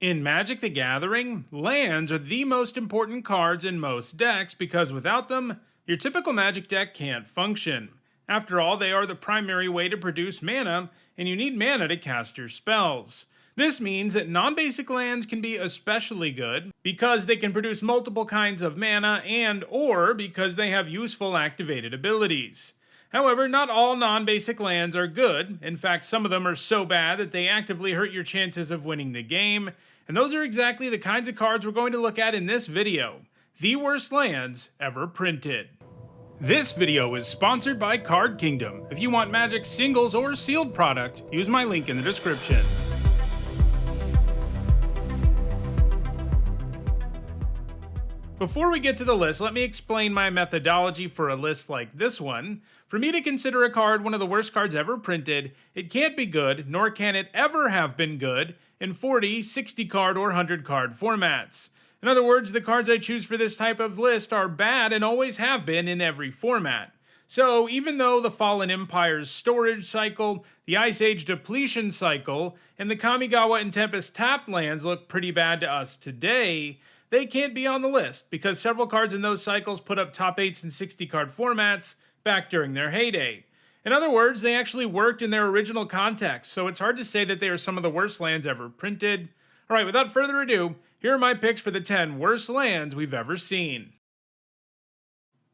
In Magic the Gathering, lands are the most important cards in most decks because without them, your typical Magic deck can't function. After all, they are the primary way to produce mana, and you need mana to cast your spells. This means that non-basic lands can be especially good because they can produce multiple kinds of mana and or because they have useful activated abilities. However, not all non-basic lands are good. In fact, some of them are so bad that they actively hurt your chances of winning the game, and those are exactly the kinds of cards we're going to look at in this video. The worst lands ever printed. This video is sponsored by Card Kingdom. If you want Magic singles or sealed product, use my link in the description. Before we get to the list, let me explain my methodology for a list like this one. For me to consider a card one of the worst cards ever printed, it can't be good, nor can it ever have been good, in 40, 60 card, or 100 card formats. In other words, the cards I choose for this type of list are bad and always have been in every format. So even though the Fallen Empire's storage cycle, the Ice Age depletion cycle, and the Kamigawa and Tempest tap lands look pretty bad to us today, they can't be on the list because several cards in those cycles put up top 8s and 60 card formats back during their heyday. In other words, they actually worked in their original context, so it's hard to say that they are some of the worst lands ever printed. Alright, without further ado, here are my picks for the 10 worst lands we've ever seen.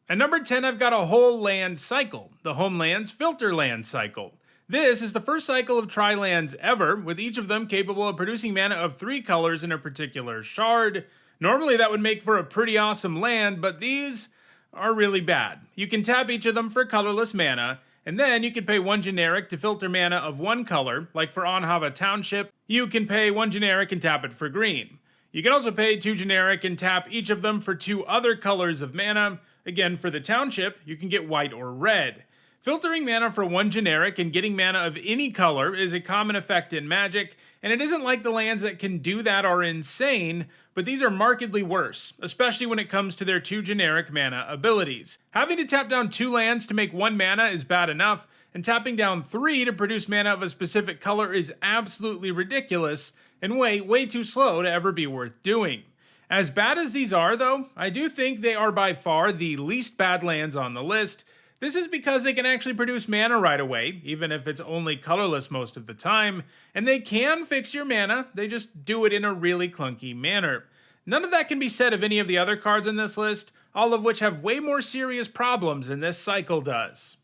At number 10, I've got a whole land cycle, the Homelands Filter Land cycle. This is the first cycle of tri-lands ever, with each of them capable of producing mana of 3 colors in a particular shard. Normally that would make for a pretty awesome land, but these are really bad. You can tap each of them for colorless mana, and then you can pay 1 generic to filter mana of 1 color, like for Onhava Township, you can pay 1 generic and tap it for green. You can also pay 2 generic and tap each of them for 2 other colors of mana. Again, for the Township, you can get white or red. Filtering mana for 1 generic and getting mana of any color is a common effect in Magic, and it isn't like the lands that can do that are insane, but these are markedly worse, especially when it comes to their 2 generic mana abilities. Having to tap down 2 lands to make 1 mana is bad enough, and tapping down 3 to produce mana of a specific color is absolutely ridiculous, and way too slow to ever be worth doing. As bad as these are though, I do think they are by far the least bad lands on the list. This is because they can actually produce mana right away, even if it's only colorless most of the time, and they can fix your mana, they just do it in a really clunky manner. None of that can be said of any of the other cards on this list, all of which have way more serious problems than this cycle does.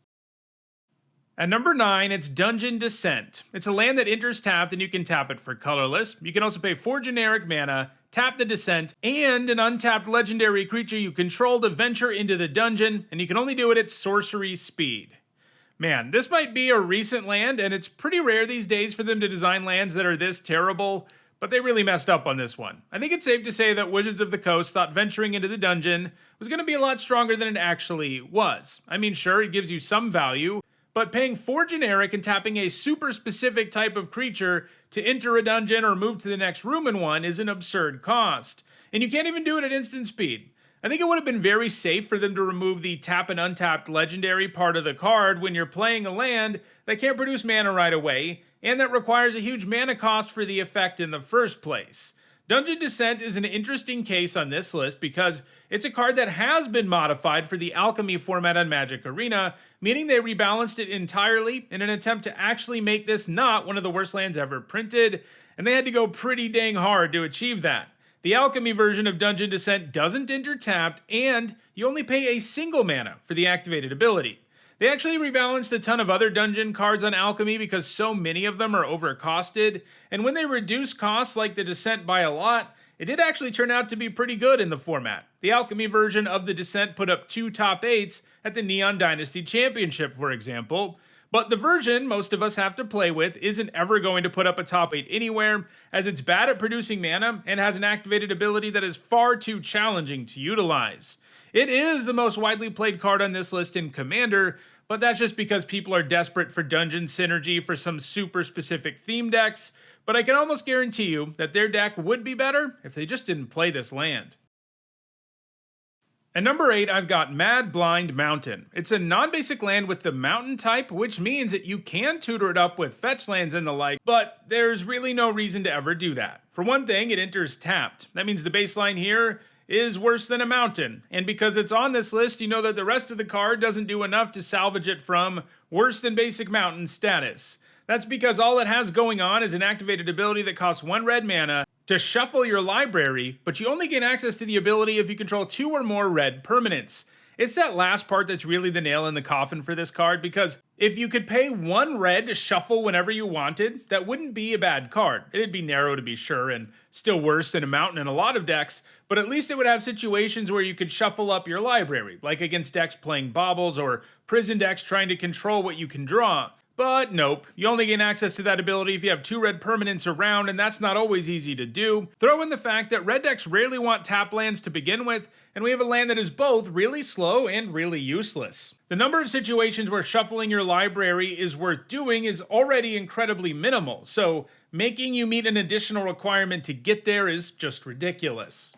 At number 9, it's Dungeon Descent. It's a land that enters tapped and you can tap it for colorless. You can also pay 4 generic mana, tap the Descent, and an untapped legendary creature you control to venture into the dungeon, and you can only do it at sorcery speed. Man, this might be a recent land, and it's pretty rare these days for them to design lands that are this terrible, but they really messed up on this one. I think it's safe to say that Wizards of the Coast thought venturing into the dungeon was going to be a lot stronger than it actually was. I mean, sure, it gives you some value, but paying 4 generic and tapping a super specific type of creature to enter a dungeon or move to the next room in one is an absurd cost. And you can't even do it at instant speed. I think it would have been very safe for them to remove the tap and untapped legendary part of the card when you're playing a land that can't produce mana right away, and that requires a huge mana cost for the effect in the first place. Dungeon Descent is an interesting case on this list because it's a card that has been modified for the Alchemy format on Magic Arena, meaning they rebalanced it entirely in an attempt to actually make this not one of the worst lands ever printed, and they had to go pretty dang hard to achieve that. The Alchemy version of Dungeon Descent doesn't enter tapped, and you only pay a single mana for the activated ability. They actually rebalanced a ton of other dungeon cards on Alchemy because so many of them are overcosted, and when they reduce costs like the Descent by a lot, it did actually turn out to be pretty good in the format. The Alchemy version of the Descent put up 2 top 8s at the Neon Dynasty Championship, for example, but the version most of us have to play with isn't ever going to put up a top 8 anywhere, as it's bad at producing mana and has an activated ability that is far too challenging to utilize. It is the most widely played card on this list in Commander, but that's just because people are desperate for dungeon synergy for some super specific theme decks, but I can almost guarantee you that their deck would be better if they just didn't play this land. At number 8, I've got Madblind Mountain. It's a non-basic land with the mountain type, which means that you can tutor it up with fetch lands and the like, but there's really no reason to ever do that. For one thing, it enters tapped. That means the baseline here is worse than a mountain. And because it's on this list, you know that the rest of the card doesn't do enough to salvage it from worse than basic mountain status. That's because all it has going on is an activated ability that costs 1 red mana to shuffle your library, but you only gain access to the ability if you control 2 or more red permanents. It's that last part that's really the nail in the coffin for this card, because if you could pay 1 red to shuffle whenever you wanted, that wouldn't be a bad card. It'd be narrow to be sure, and still worse than a mountain in a lot of decks, but at least it would have situations where you could shuffle up your library, like against decks playing baubles or prison decks trying to control what you can draw. But nope, you only gain access to that ability if you have 2 red permanents around, and that's not always easy to do. Throw in the fact that red decks rarely want tap lands to begin with, and we have a land that is both really slow and really useless. The number of situations where shuffling your library is worth doing is already incredibly minimal, so making you meet an additional requirement to get there is just ridiculous.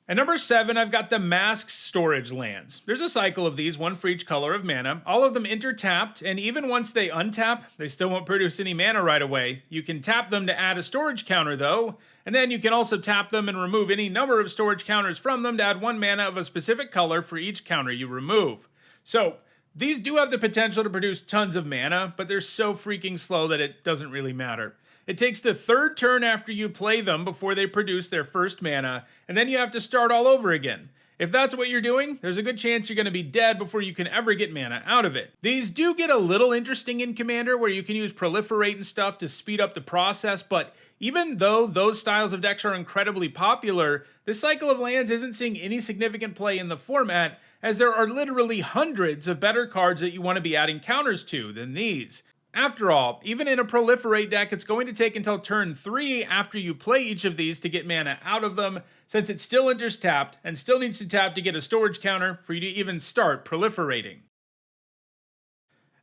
At number 7, I've got the Masques storage lands. There's a cycle of these, 1 for each color of mana. All of them enter tapped, and even once they untap, they still won't produce any mana right away. You can tap them to add a storage counter though, and then you can also tap them and remove any number of storage counters from them to add 1 mana of a specific color for each counter you remove. So, these do have the potential to produce tons of mana, but they're so freaking slow that it doesn't really matter. It takes the 3rd turn after you play them before they produce their first mana, and then you have to start all over again. If that's what you're doing, there's a good chance you're going to be dead before you can ever get mana out of it. These do get a little interesting in Commander, where you can use Proliferate and stuff to speed up the process, but even though those styles of decks are incredibly popular, this cycle of lands isn't seeing any significant play in the format, as there are literally hundreds of better cards that you want to be adding counters to than these. After all, even in a Proliferate deck, it's going to take until turn 3 after you play each of these to get mana out of them, since it still enters tapped and still needs to tap to get a storage counter for you to even start proliferating.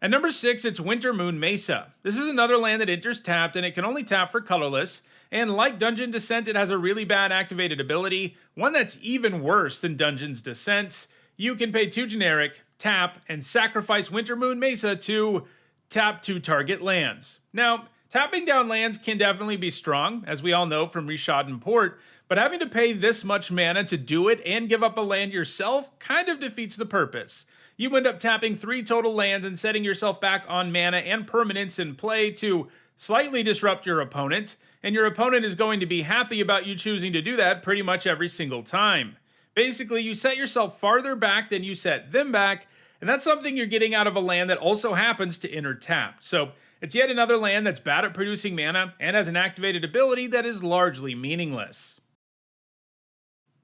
At number 6, it's Wintermoon Mesa. This is another land that enters tapped, and it can only tap for colorless, and like Dungeon Descent, it has a really bad activated ability, one that's even worse than Dungeon's Descent's. You can pay 2 generic, tap, and sacrifice Wintermoon Mesa to tap 2 target lands. Now, tapping down lands can definitely be strong, as we all know from Reshad and Port, but having to pay this much mana to do it and give up a land yourself kind of defeats the purpose. You end up tapping 3 total lands and setting yourself back on mana and permanents in play to slightly disrupt your opponent, and your opponent is going to be happy about you choosing to do that pretty much every single time. Basically, you set yourself farther back than you set them back, and that's something you're getting out of a land that also happens to enter tapped. So it's yet another land that's bad at producing mana and has an activated ability that is largely meaningless.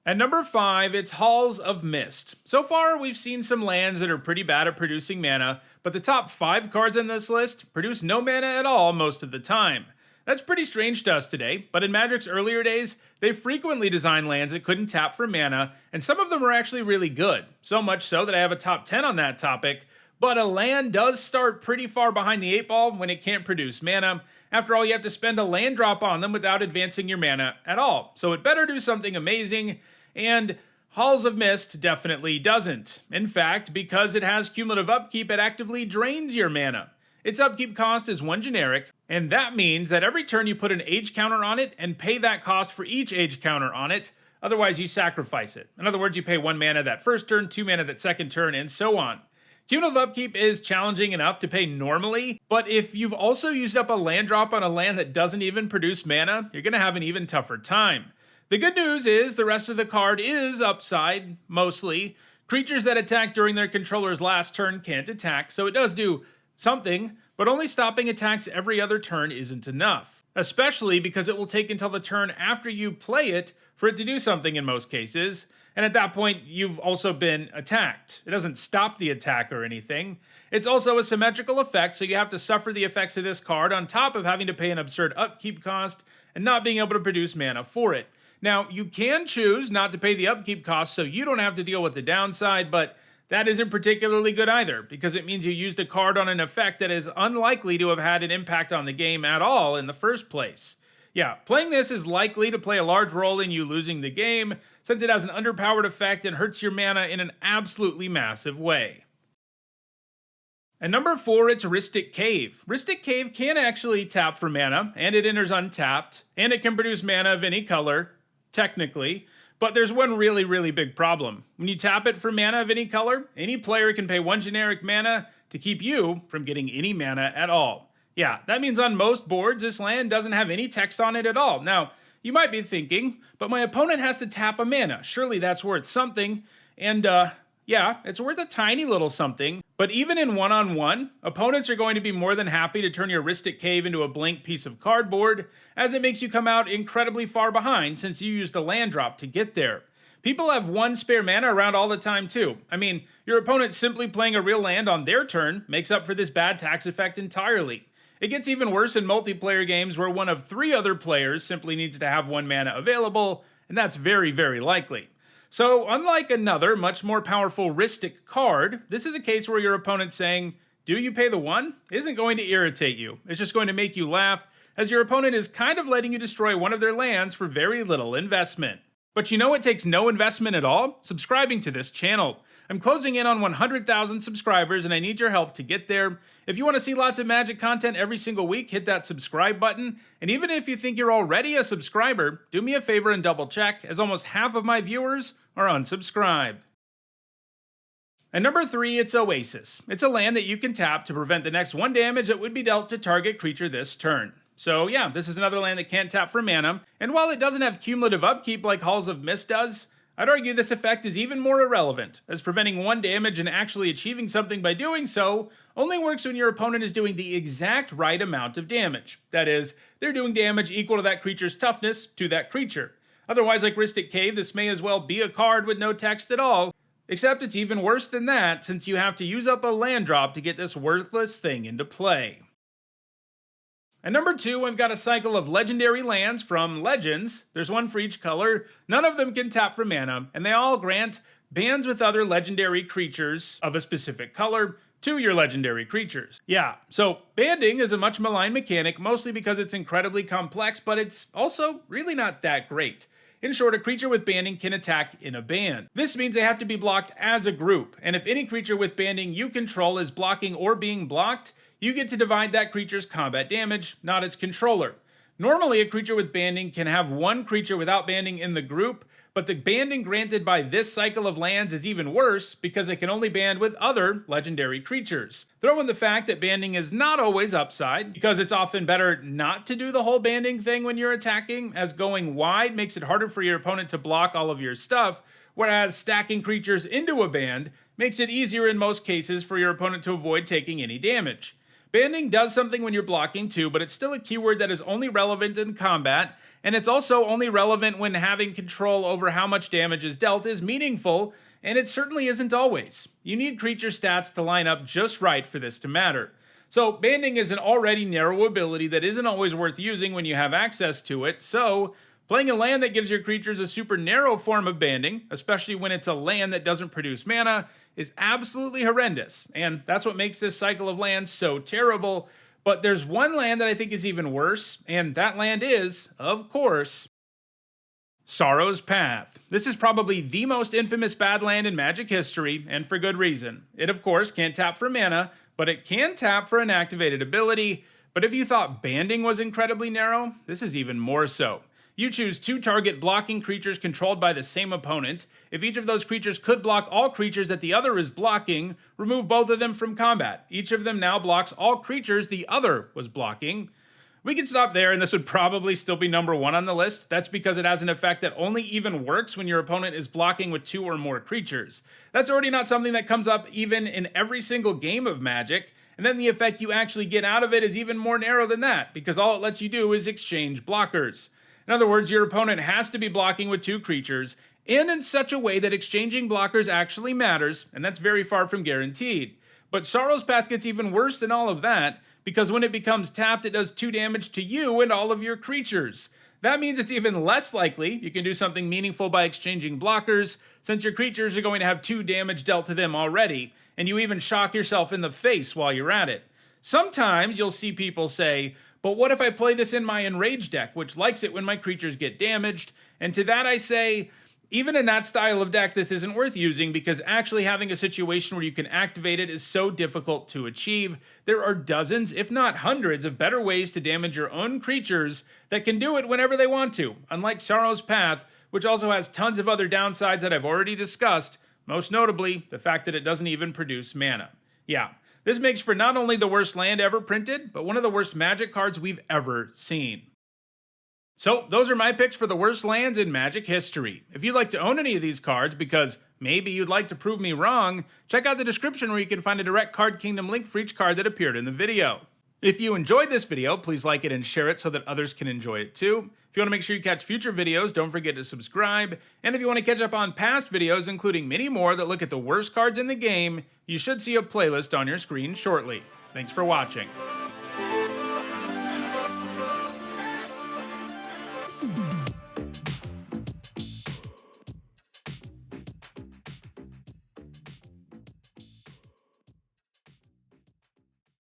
At number 5, it's Halls of Mist. So far, we've seen some lands that are pretty bad at producing mana, but the top 5 cards on this list produce no mana at all most of the time. That's pretty strange to us today, but in Magic's earlier days, they frequently designed lands that couldn't tap for mana, and some of them are actually really good. So much so that I have a top 10 on that topic, but a land does start pretty far behind the 8 ball when it can't produce mana. After all, you have to spend a land drop on them without advancing your mana at all, so it better do something amazing, and Halls of Mist definitely doesn't. In fact, because it has cumulative upkeep, it actively drains your mana. Its upkeep cost is 1 generic, and that means that every turn you put an age counter on it and pay that cost for each age counter on it, otherwise you sacrifice it. In other words, you pay 1 mana that first turn, 2 mana that second turn, and so on. Cumulative upkeep is challenging enough to pay normally, but if you've also used up a land drop on a land that doesn't even produce mana, you're going to have an even tougher time. The good news is the rest of the card is upside, mostly. Creatures that attack during their controller's last turn can't attack, so it does do something, but only stopping attacks every other turn isn't enough. Especially because it will take until the turn after you play it for it to do something in most cases, and at that point you've also been attacked. It doesn't stop the attack or anything. It's also a symmetrical effect, so you have to suffer the effects of this card on top of having to pay an absurd upkeep cost and not being able to produce mana for it. Now, you can choose not to pay the upkeep cost so you don't have to deal with the downside, but that isn't particularly good either, because it means you used a card on an effect that is unlikely to have had an impact on the game at all in the first place. Yeah, playing this is likely to play a large role in you losing the game, since it has an underpowered effect and hurts your mana in an absolutely massive way. And number 4, it's Rhystic Cave. Rhystic Cave can actually tap for mana, and it enters untapped, and it can produce mana of any color, technically. But there's one really, really big problem. When you tap it for mana of any color, any player can pay 1 generic mana to keep you from getting any mana at all. Yeah, that means on most boards, this land doesn't have any text on it at all. Now, you might be thinking, but my opponent has to tap a mana. Surely that's worth something. And yeah, it's worth a tiny little something. But even in one-on-one, opponents are going to be more than happy to turn your Rhystic Cave into a blank piece of cardboard, as it makes you come out incredibly far behind since you used a land drop to get there. People have 1 spare mana around all the time too. I mean, your opponent simply playing a real land on their turn makes up for this bad tax effect entirely. It gets even worse in multiplayer games where one of 3 other players simply needs to have 1 mana available, and that's very, very likely. So, unlike another, much more powerful Rhystic card, this is a case where your opponent saying, "Do you pay the 1?" isn't going to irritate you. It's just going to make you laugh, as your opponent is kind of letting you destroy one of their lands for very little investment. But you know what takes no investment at all? Subscribing to this channel. I'm closing in on 100,000 subscribers and I need your help to get there. If you want to see lots of Magic content every single week, hit that subscribe button. And even if you think you're already a subscriber, do me a favor and double check, as almost half of my viewers are unsubscribed. And number 3, it's Oasis. It's a land that you can tap to prevent the next 1 damage that would be dealt to target creature this turn. So yeah, this is another land that can't tap for mana, and while it doesn't have cumulative upkeep like Halls of Mist does, I'd argue this effect is even more irrelevant, as preventing 1 damage and actually achieving something by doing so only works when your opponent is doing the exact right amount of damage. That is, they're doing damage equal to that creature's toughness to that creature. Otherwise, like Rhystic Cave, this may as well be a card with no text at all, except it's even worse than that since you have to use up a land drop to get this worthless thing into play. And number 2, I've got a cycle of legendary lands from Legends. There's 1 for each color. None of them can tap for mana, and they all grant bans with other legendary creatures of a specific color to your legendary creatures. Yeah, so banding is a much maligned mechanic, mostly because it's incredibly complex, but it's also really not that great. In short, a creature with banding can attack in a band. This means they have to be blocked as a group, and if any creature with banding you control is blocking or being blocked, you get to divide that creature's combat damage, not its controller. Normally, a creature with banding can have 1 creature without banding in the group, but the banding granted by this cycle of lands is even worse because it can only band with other legendary creatures. Throw in the fact that banding is not always upside, because it's often better not to do the whole banding thing when you're attacking, as going wide makes it harder for your opponent to block all of your stuff, whereas stacking creatures into a band makes it easier in most cases for your opponent to avoid taking any damage. Banding does something when you're blocking too, but it's still a keyword that is only relevant in combat, and it's also only relevant when having control over how much damage is dealt is meaningful, and it certainly isn't always. You need creature stats to line up just right for this to matter. So banding is an already narrow ability that isn't always worth using when you have access to it, so playing a land that gives your creatures a super narrow form of banding, especially when it's a land that doesn't produce mana, is absolutely horrendous, and that's what makes this cycle of lands so terrible. But there's 1 land that I think is even worse, and that land is, of course, Sorrow's Path. This is probably the most infamous bad land in Magic history, and for good reason. It, of course, can't tap for mana, but it can tap for an activated ability. But if you thought banding was incredibly narrow, this is even more so. You choose 2 target blocking creatures controlled by the same opponent. If each of those creatures could block all creatures that the other is blocking, remove both of them from combat. Each of them now blocks all creatures the other was blocking. We could stop there and this would probably still be number 1 on the list. That's because it has an effect that only even works when your opponent is blocking with 2 or more creatures. That's already not something that comes up even in every single game of Magic. And then the effect you actually get out of it is even more narrow than that, because all it lets you do is exchange blockers. In other words, your opponent has to be blocking with 2 creatures, and in such a way that exchanging blockers actually matters, and that's very far from guaranteed. But Sorrow's Path gets even worse than all of that, because when it becomes tapped, it does 2 damage to you and all of your creatures. That means it's even less likely you can do something meaningful by exchanging blockers, since your creatures are going to have 2 damage dealt to them already, and you even shock yourself in the face while you're at it. Sometimes you'll see people say, but what if I play this in my Enrage deck, which likes it when my creatures get damaged? And to that I say, Even in that style of deck, this isn't worth using because actually having a situation where you can activate it is so difficult to achieve. There are dozens, if not hundreds, of better ways to damage your own creatures that can do it whenever they want to, unlike Sorrow's Path, which also has tons of other downsides that I've already discussed, most notably the fact that it doesn't even produce mana. Yeah, this makes for not only the worst land ever printed, but one of the worst Magic cards we've ever seen. So, those are my picks for the worst lands in Magic history. If you'd like to own any of these cards because maybe you'd like to prove me wrong, check out the description where you can find a direct Card Kingdom link for each card that appeared in the video. If you enjoyed this video, please like it and share it so that others can enjoy it too. If you want to make sure you catch future videos, don't forget to subscribe. And if you want to catch up on past videos, including many more that look at the worst cards in the game, you should see a playlist on your screen shortly. Thanks for watching.